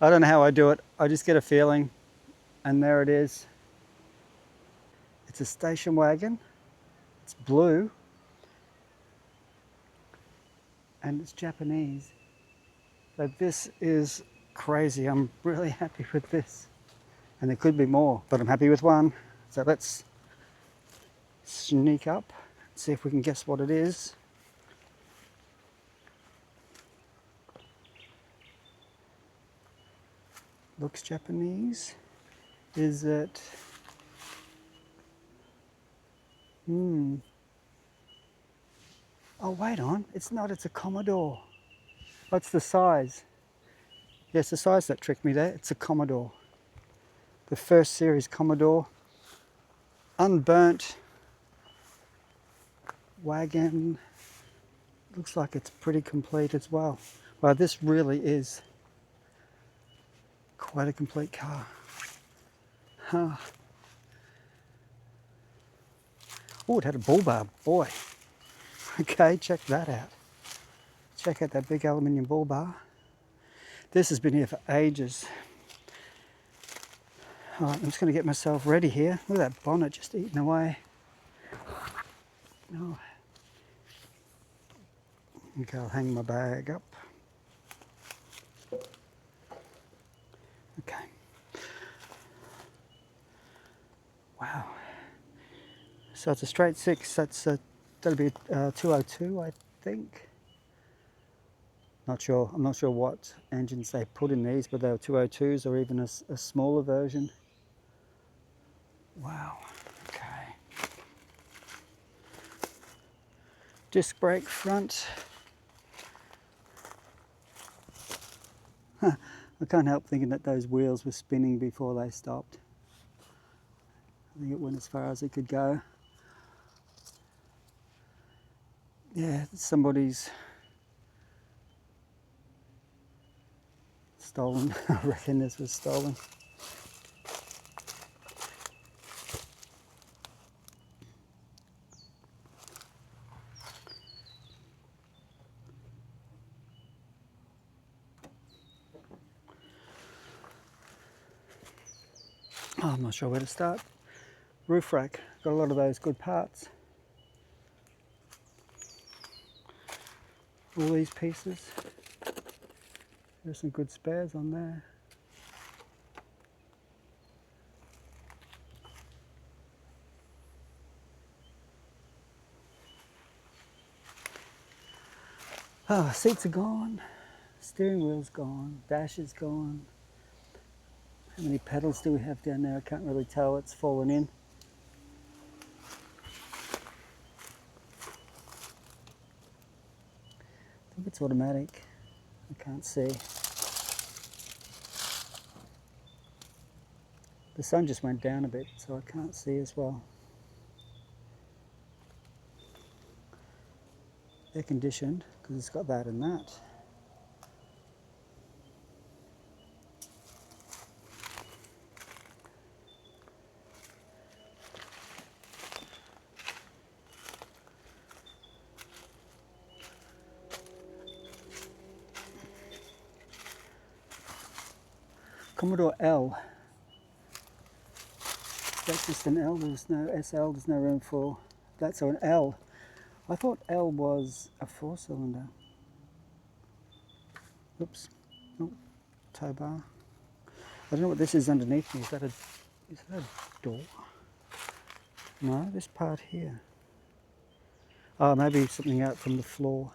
I don't know how I do it. I just get a feeling, and there it is. It's a station wagon. It's blue, and it's Japanese. So this is crazy. I'm really happy with this. And there could be more, but I'm happy with one. So let's sneak up and see if we can guess what it is. Looks Japanese. Is it? Oh, wait on. It's not. It's a Commodore. What's the size? Yes, the size that tricked me there. It's a Commodore. The first series Commodore. Unburnt wagon. Looks like it's pretty complete as well. Wow, this really is quite a complete car. Huh. Oh, it had a bull bar, boy. Okay, check that out. Check out that big aluminium bull bar. This has been here for ages. All right, I'm just going to get myself ready here. Look at that bonnet just eating away. Oh. Okay, I'll hang my bag up. Okay. Wow. So it's a straight 6. That'll be 202, I think. Not sure. I'm not sure what engines they put in these, but they were 202s or even a smaller version. Wow. Okay. Disc brake front. Huh. I can't help thinking that those wheels were spinning before they stopped. I think it went as far as it could go. Yeah, somebody's stolen. I reckon this was stolen. Oh, I'm not sure where to start. Roof rack, got a lot of those good parts. All these pieces. There's some good spares on there. Oh, seats are gone. Steering wheel's gone. Dash is gone. How many pedals do we have down there? I can't really tell. It's fallen in. I think it's automatic. I can't see. The sun just went down a bit, so I can't see as well. Air conditioned, because it's got that and that. Commodore L. That's just an L, there's no SL, there's no room for that, so an L. I thought L was a 4-cylinder. Oops, oh, tow bar. I don't know what this is underneath me, is that a door? No, this part here. Oh, maybe something out from the floor.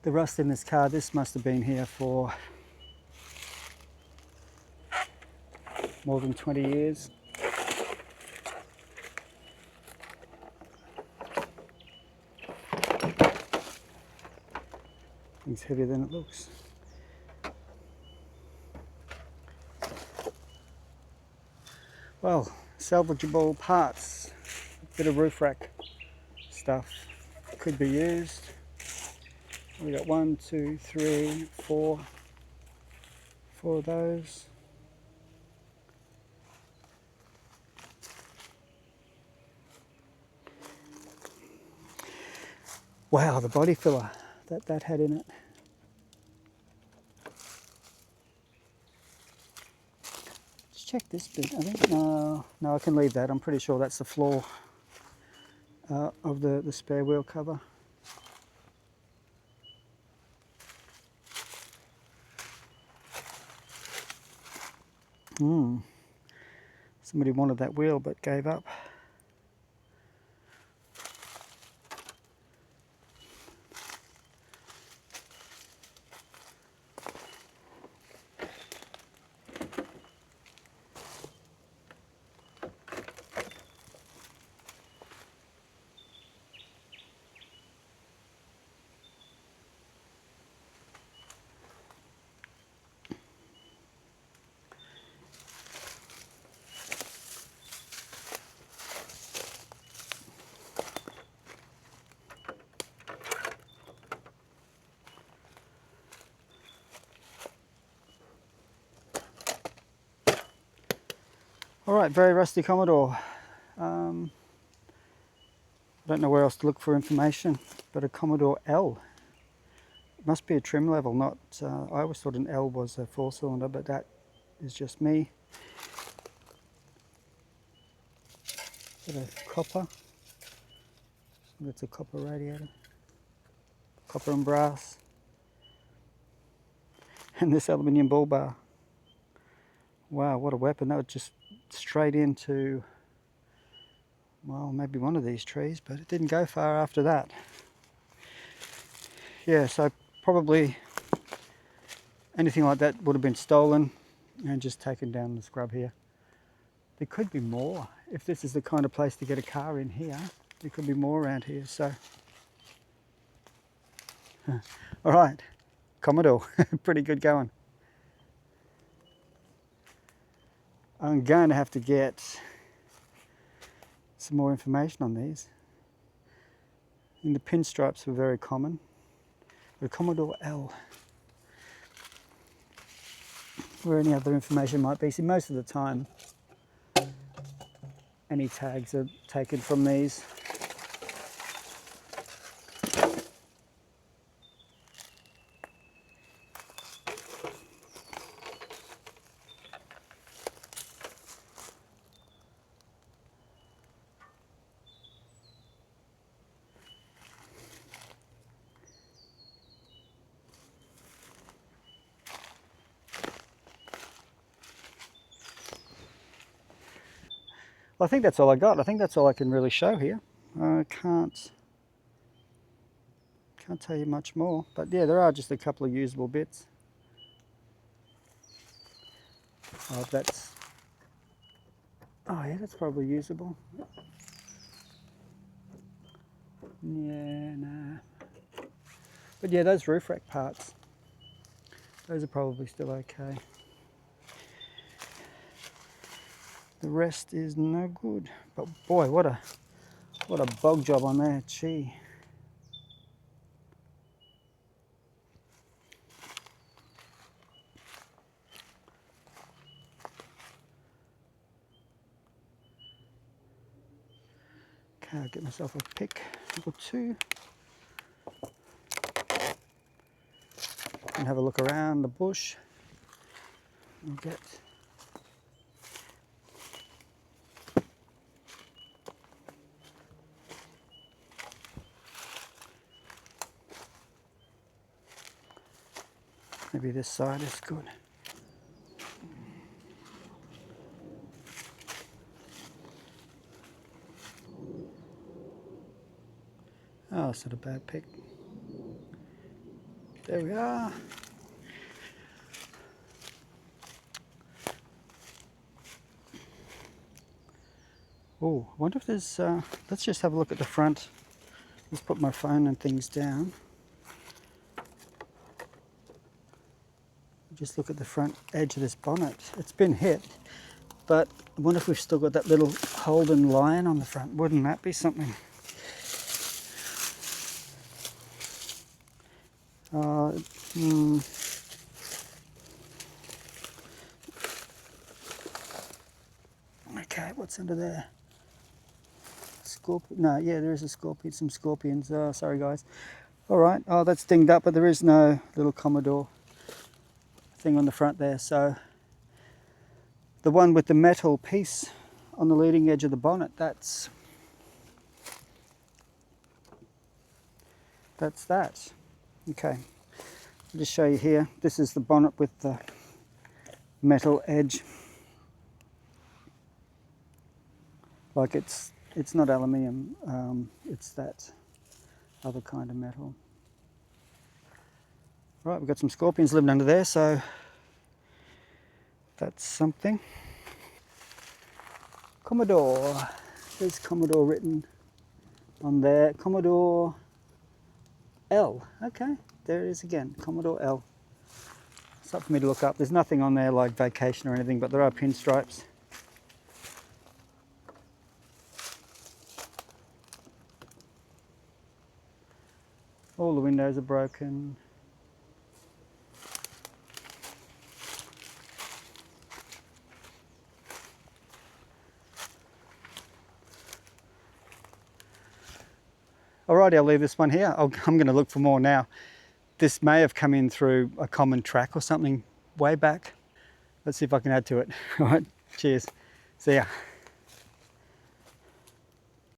The rust in this car, this must have been here for more than 20 years. It's heavier than it looks. Well, salvageable parts, a bit of roof rack stuff could be used. We got 1, 2, 3, 4 of those. Wow, the body filler that had in it. Let's check this bit. I think no, I can leave that. I'm pretty sure that's the floor of the spare wheel cover. Somebody wanted that wheel but gave up. All right, very rusty Commodore. I don't know where else to look for information, but a Commodore L. It must be a trim level, not, I always thought an L was a 4-cylinder, but that is just me. Is that a copper? That's a copper radiator. Copper and brass. And this aluminium bull bar. Wow, what a weapon. That was just straight into, well, maybe one of these trees, but it didn't go far after that. Yeah, so probably anything like that would have been stolen and just taken down the scrub here. There could be more. If this is the kind of place to get a car in here, there could be more around here, so. All right, Commodore, pretty good going. I'm going to have to get some more information on these. And the pinstripes were very common. But a Commodore L. Where any other information might be. See, most of the time, any tags are taken from these. Well, I think that's all I got. I think that's all I can really show here. I can't tell you much more, but yeah, there are just a couple of usable bits. Oh, yeah, that's probably usable. Yeah, nah. But yeah, those roof rack parts, those are probably still okay. The rest is no good. But boy, what a bog job on there, gee. Okay, I'll get myself a pick or two and have a look around the bush and get maybe this side is good. Oh, it's not a bad pick. There we are. Oh, I wonder if there's, let's just have a look at the front. Let's put my phone and things down. Just look at the front edge of this bonnet. It's been hit, but I wonder if we've still got that little Holden lion on the front. Wouldn't that be something? Okay, what's under there? scorpion. No, yeah, there is a scorpion, some scorpions. Oh, sorry guys. All right, oh, that's dinged up, but there is no little Commodore thing on the front there. So the one with the metal piece on the leading edge of the bonnet, that's that. Okay, I'll just show you here. This is the bonnet with the metal edge. Like it's not aluminium, it's that other kind of metal. Right, we've got some scorpions living under there, so that's something. Commodore, there's Commodore written on there. Commodore L, okay, there it is again, Commodore L. It's up for me to look up. There's nothing on there like vacation or anything, but there are pinstripes. All the windows are broken. Alrighty, I'll leave this one here. I'm going to look for more now. This may have come in through a common track or something way back. Let's see if I can add to it. All right, cheers. See ya.